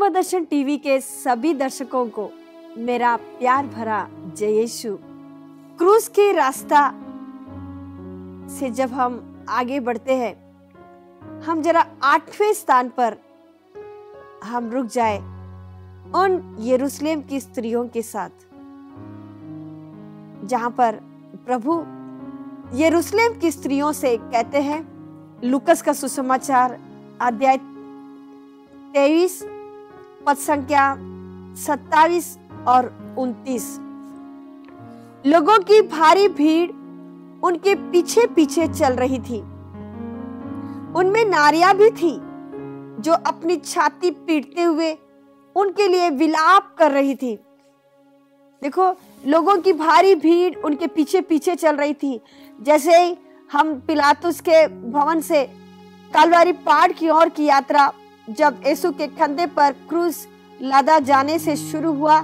वरदर्शन TV के सभी दर्शकों को मेरा प्यार भरा जय यीशु। क्रूस के रास्ता से जब हम आगे बढ़ते हैं, हम जरा 8वें स्थान पर हम रुक जाए उन यरूशलेम की स्त्रियों के साथ, जहां पर प्रभु यरूशलेम की स्त्रियों से कहते हैं। लूकस का सुसमाचार अध्याय 23 पद संख्या 27 और 29। लोगों की भारी भीड़ उनके पीछे पीछे चल रही थी। उनमें नारियां भी थी जो अपनी छाती पीटते हुए उनके लिए विलाप कर रही थी। देखो, लोगों की भारी भीड़ उनके पीछे पीछे चल रही थी। जैसे ही हम पिलातुस के भवन से कलवरी पहाड़ की ओर की यात्रा जब यीशु के कंधे पर क्रूस लादा जाने से शुरू हुआ,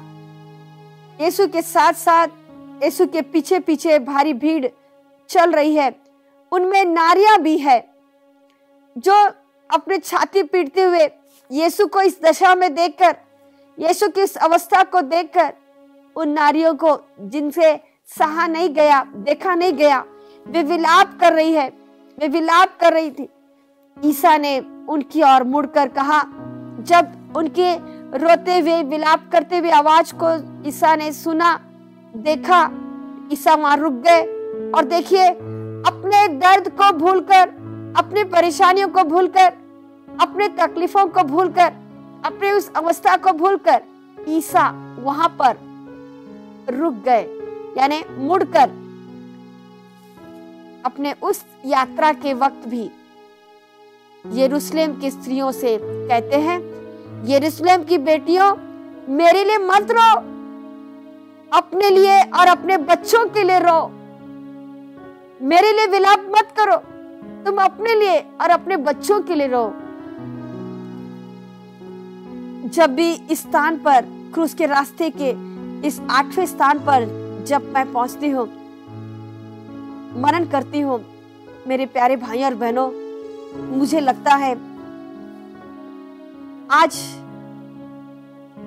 यीशु के साथ साथ यीशु के पीछे पीछे भारी भीड़ चल रही है। उनमें नारियां भी है जो अपने छाती पीटते हुए यीशु को इस दशा में देखकर, यीशु की इस अवस्था को देखकर, उन नारियों को जिनसे सहा नहीं गया, देखा नहीं गया, वे विलाप कर रही है, वे विलाप कर रही थी। ईसा ने उनकी ओर मुड़कर कहा, जब उनके रोते हुए विलाप करते हुए आवाज को ईसा ने सुना, देखा, ईसा वहां रुक गए और देखिए, अपने दर्द को भूलकर, अपनी परेशानियों को भूलकर, अपने तकलीफों को भूलकर, अपने उस अवस्था को भूलकर ईसा वहां पर रुक गए, यानी मुड़कर अपने उस यात्रा के वक्त भी यरूशलेम की स्त्रियों से कहते हैं, यरूशलेम की बेटियों, मेरे लिए मत रो, अपने लिए और अपने बच्चों के लिए रो। मेरे लिए विलाप मत करो, तुम अपने लिए और अपने बच्चों के लिए रो। जब भी इस स्थान पर, क्रूस के रास्ते के इस 8वें स्थान पर जब मैं पहुंचती हूँ, मनन करती हूँ, मेरे प्यारे भाई और बहनों, मुझे लगता है आज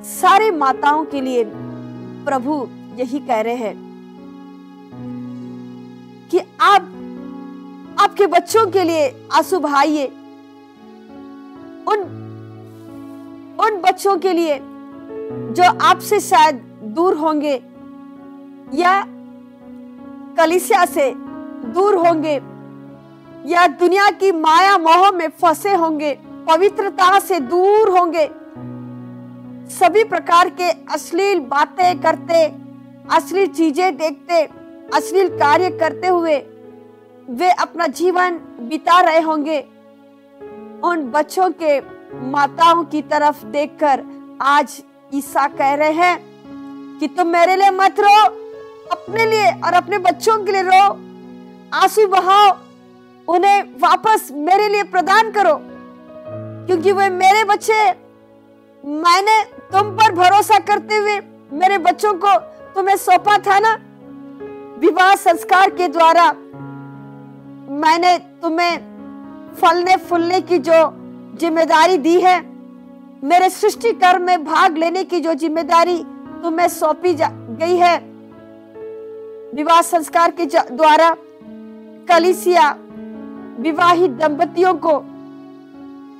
सारे माताओं के लिए प्रभु यही कह रहे हैं कि आप आपके बच्चों के लिए आंसू बहाइए। उन बच्चों के लिए जो आपसे शायद दूर होंगे या कलीसिया से दूर होंगे या दुनिया की माया मोह में फंसे होंगे, पवित्रता से दूर होंगे, सभी प्रकार के अश्लील बातें करते, अश्लील चीजें देखते, अश्लील कार्य करते हुए वे अपना जीवन बिता रहे होंगे। उन बच्चों के माताओं की तरफ देखकर आज ईसा कह रहे हैं कि तुम मेरे लिए मत रो, अपने लिए और अपने बच्चों के लिए रो, आंसू बहाओ, उन्हें वापस मेरे लिए प्रदान करो, क्योंकि वे मेरे बच्चे। मैंने तुम पर भरोसा करते हुए मेरे बच्चों को तुम्हें सौंपा था ना। विवाह संस्कार के द्वारा मैंने तुम्हें फलने फूलने की जो जिम्मेदारी दी है, मेरे सृष्टि कर्म में भाग लेने की जो जिम्मेदारी तुम्हें सौंपी गई है, विवाह संस्कार के द्वारा कलीसिया विवाहित दंपतियों को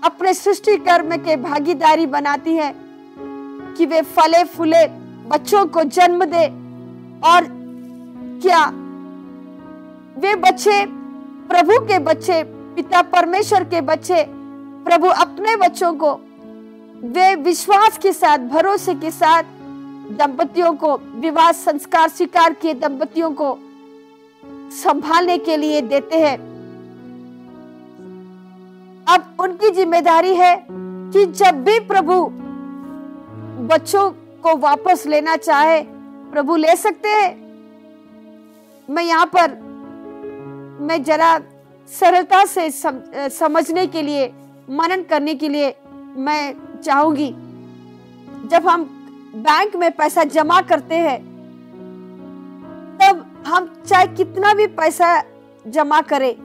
अपने सृष्टि कर्म के भागीदारी बनाती है कि वे फले फूले बच्चों को जन्म दे। और क्या वे बच्चे प्रभु के बच्चे, पिता परमेश्वर के बच्चे, प्रभु अपने बच्चों को वे विश्वास के साथ, भरोसे के साथ दंपतियों को, विवाह संस्कार स्वीकार किए दंपतियों को संभालने के लिए देते हैं। अब उनकी जिम्मेदारी है कि जब भी प्रभु बच्चों को वापस लेना चाहे, प्रभु ले सकते हैं। मैं यहाँ पर मैं जरा सरलता से समझने के लिए, मनन करने के लिए मैं चाहूंगी। जब हम बैंक में पैसा जमा करते हैं, तब हम चाहे कितना भी पैसा जमा करें,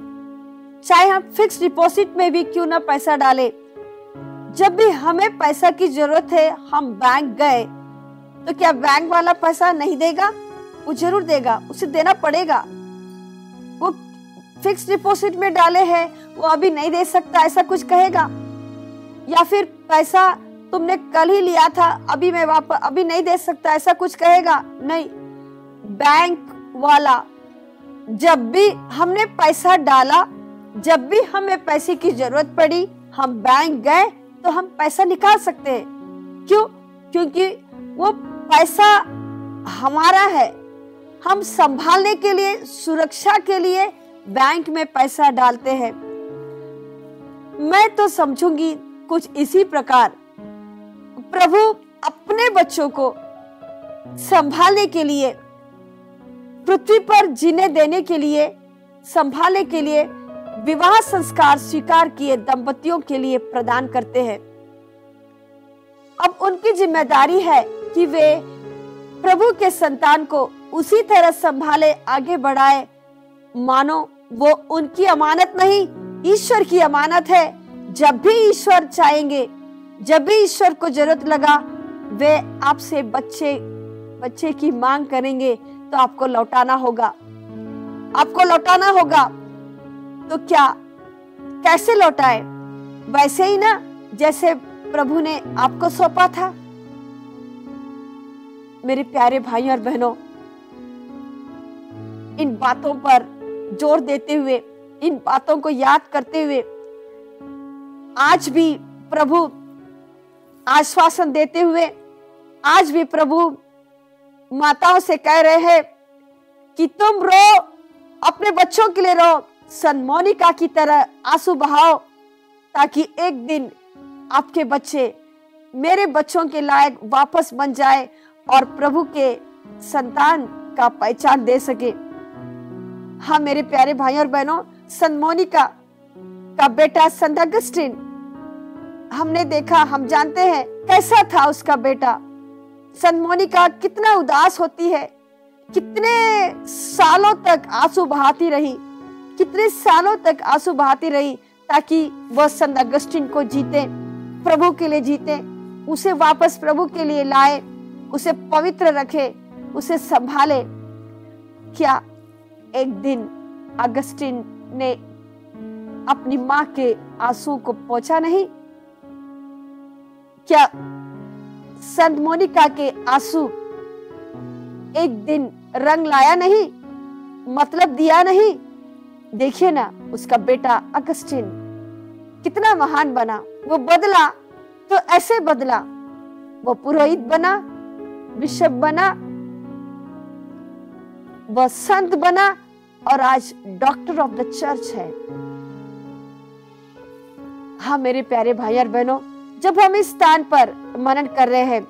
चाहे हम फिक्स डिपॉजिट में भी क्यों ना पैसा डालें, जब भी हमें पैसा की जरूरत है, हम बैंक गए तो क्या बैंक वाला पैसा नहीं देगा? वो जरूर देगा, उसे देना पड़ेगा। वो फिक्स डिपॉजिट में डाले हैं, वो अभी नहीं दे सकता, ऐसा कुछ कहेगा? या फिर पैसा तुमने कल ही लिया था, अभी नहीं दे सकता, ऐसा कुछ कहेगा? नहीं। बैंक वाला जब भी हमने पैसा डाला, जब भी हमें पैसे की जरूरत पड़ी, हम बैंक गए तो हम पैसा निकाल सकते हैं। क्यों? क्योंकि वो पैसा हमारा है। हम संभालने के लिए, सुरक्षा के लिए बैंक में पैसा डालते हैं। मैं तो समझूंगी कुछ इसी प्रकार प्रभु अपने बच्चों को संभालने के लिए, पृथ्वी पर जीने देने के लिए, संभालने के लिए विवाह संस्कार स्वीकार किए दंपतियों के लिए प्रदान करते हैं। अब उनकी जिम्मेदारी है कि वे प्रभु के संतान को उसी तरह संभाले, आगे बढ़ाए, मानो वो उनकी अमानत नहीं, ईश्वर की अमानत है। जब भी ईश्वर चाहेंगे, जब भी ईश्वर को जरूरत लगा, वे आपसे बच्चे की मांग करेंगे तो आपको लौटाना होगा, आपको लौटाना होगा। तो क्या, कैसे लौटाए? वैसे ही ना जैसे प्रभु ने आपको सौंपा था। मेरे प्यारे भाई और बहनों, इन बातों पर जोर देते हुए, इन बातों को याद करते हुए, आज भी प्रभु आश्वासन देते हुए, आज भी प्रभु माताओं से कह रहे हैं कि तुम रो, अपने बच्चों के लिए रो, सन मोनिका की तरह आंसू बहाओ, ताकि एक दिन आपके बच्चे मेरे बच्चों के लायक वापस बन जाए और प्रभु के संतान का पहचान दे सके। हाँ मेरे प्यारे भाई और बहनों, सन मोनिका का बेटा संत अगस्टिन, हमने देखा, हम जानते हैं कैसा था उसका बेटा। संत मोनिका कितना उदास होती है, कितने सालों तक आंसू बहाती रही, कितने सालों तक आंसू बहाती रही, ताकि वह संत अगस्टिन को जीते, प्रभु के लिए जीते, उसे वापस प्रभु के लिए लाए, उसे पवित्र रखे, उसे संभाले। क्या एक दिन अगस्टिन ने अपनी मां के आंसू को पोंछा नहीं? क्या संत मोनिका के आंसू एक दिन रंग लाया नहीं, मतलब दिया नहीं? देखिए ना, उसका बेटा अगस्टिन कितना महान बना। वो बदला तो ऐसे बदला, वो पुरोहित बना, बिशप बना, वह संत बना और आज डॉक्टर ऑफ द चर्च है। हाँ मेरे प्यारे भाई और बहनों, जब हम इस स्थान पर मनन कर रहे हैं,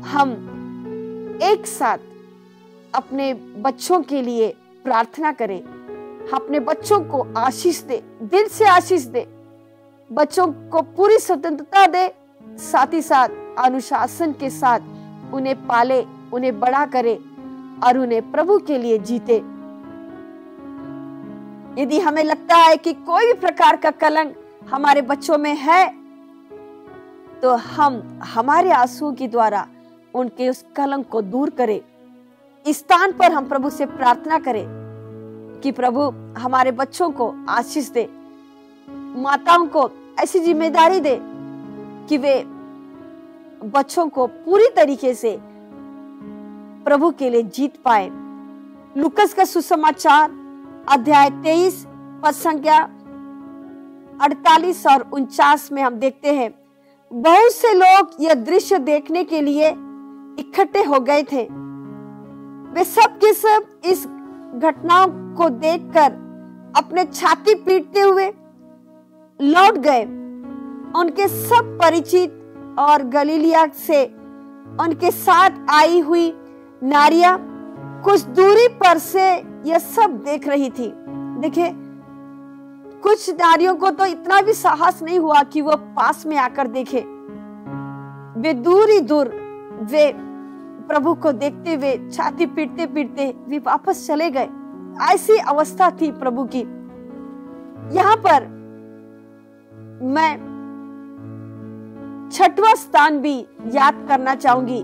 हम एक साथ अपने बच्चों के लिए प्रार्थना करें, अपने बच्चों को आशीष दे, दिल से आशीष दे, बच्चों को पूरी स्वतंत्रता दे, साथ ही साथ अनुशासन के साथ उन्हें पाले, उन्हें बड़ा करे और उन्हें प्रभु के लिए जीते। यदि हमें लगता है कि कोई भी प्रकार का कलंक हमारे बच्चों में है, तो हम हमारे आंसुओं के द्वारा उनके उस कलंक को दूर करें। इस स्थान पर हम प्रभु से प्रार्थना करें कि प्रभु हमारे बच्चों को आशीष दे, माताओं को ऐसी जिम्मेदारी दे कि वे बच्चों को पूरी तरीके से प्रभु के लिए जीत पाए। लूकस का सुसमाचार अध्याय 23 पद संख्या 48 और 49 में हम देखते हैं, बहुत से लोग यह दृश्य देखने के लिए इकट्ठे हो गए थे। वे सब के सब इस घटनाओं को देखकर अपने छाती पीटते हुए लौट गए। उनके सब परिचित और गलीलिया से उनके साथ आई हुई नारियां कुछ दूरी पर से यह सब देख रही थी। देखिए, कुछ नारियों को तो इतना भी साहस नहीं हुआ कि वो पास में आकर देखे। वे दूर ही दूर वे प्रभु को देखते हुए छाती पीटते पीटते वे वापस चले गए। ऐसी अवस्था थी प्रभु की। यहाँ पर मैं छठवां स्थान भी याद करना चाहूंगी,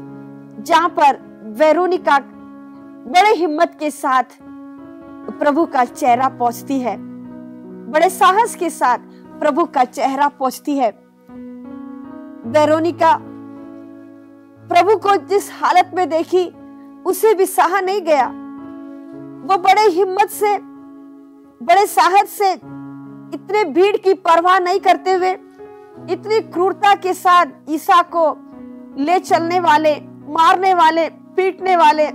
जहां पर वेरोनिका बड़े हिम्मत के साथ प्रभु का चेहरा पहुंचती है, बड़े साहस के साथ प्रभु का चेहरा पहुंचती है। वेरोनिका प्रभु को जिस हालत में देखी उसे भी सहा नहीं गया। वो बड़े हिम्मत से, बड़े साहस से, इतने भीड़ की परवाह नहीं करते हुए, इतनी क्रूरता के साथ ईसा को ले चलने वाले, मारने वाले, पीटने वाले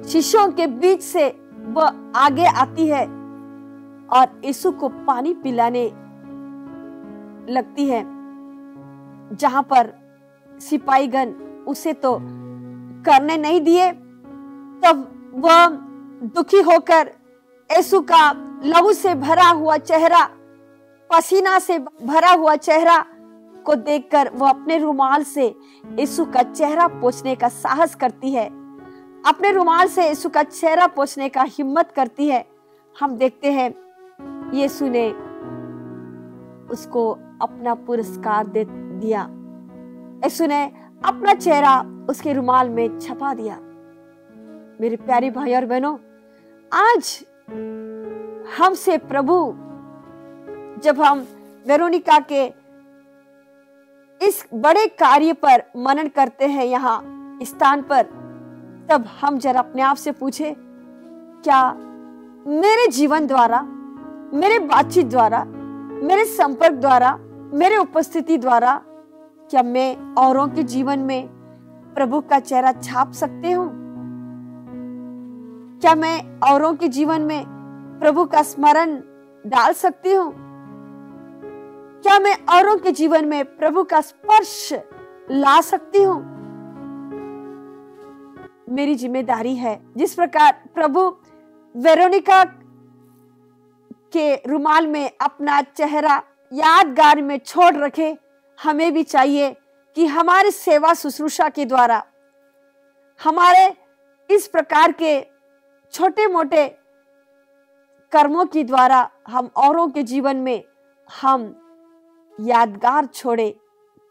शिष्यों के बीच से वह आगे आती है और यीशु को पानी पिलाने लगती है, जहां पर सिपाहीगण उसे तो करने नहीं दिए। तब वह दुखी होकर यीशु का लहू से भरा हुआ चेहरा, पसीना से भरा हुआ चेहरा को देखकर वह अपने रुमाल से यीशु का चेहरा पोंछने का साहस करती है, अपने रुमाल से यीशु का चेहरा पोंछने का हिम्मत करती है। हम देखते हैं यीशु ने उसको अपना पुरस्कार दे दिया। यीशु ने अपना चेहरा उसके रुमाल में छपा दिया। मेरे प्यारे भाई और बहनों, आज हमसे प्रभु, जब हम वेरोनिका के इस बड़े कार्य पर मनन करते हैं यहाँ स्थान पर, तब हम जरा अपने आप से पूछे, क्या मेरे जीवन द्वारा, मेरे बातचीत द्वारा, मेरे संपर्क द्वारा, मेरे उपस्थिति द्वारा, क्या मैं औरों के जीवन में प्रभु का चेहरा छाप सकते हूँ? क्या मैं औरों के जीवन में प्रभु का स्मरण डाल सकती हूँ? क्या मैं औरों के जीवन में प्रभु का स्पर्श ला सकती हूँ? मेरी जिम्मेदारी है। जिस प्रकार प्रभु वेरोनिका के रुमाल में अपना चेहरा यादगार में छोड़ रखे, हमें भी चाहिए कि हमारे सेवा शुश्रूषा के द्वारा, हमारे इस प्रकार के छोटे मोटे कर्मों के द्वारा हम औरों के जीवन में हम यादगार छोड़े,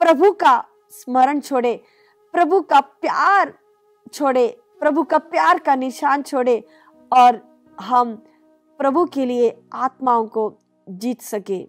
प्रभु का स्मरण छोड़े, प्रभु का प्यार छोड़े, प्रभु का प्यार का निशान छोड़े और हम प्रभु के लिए आत्माओं को जीत सके।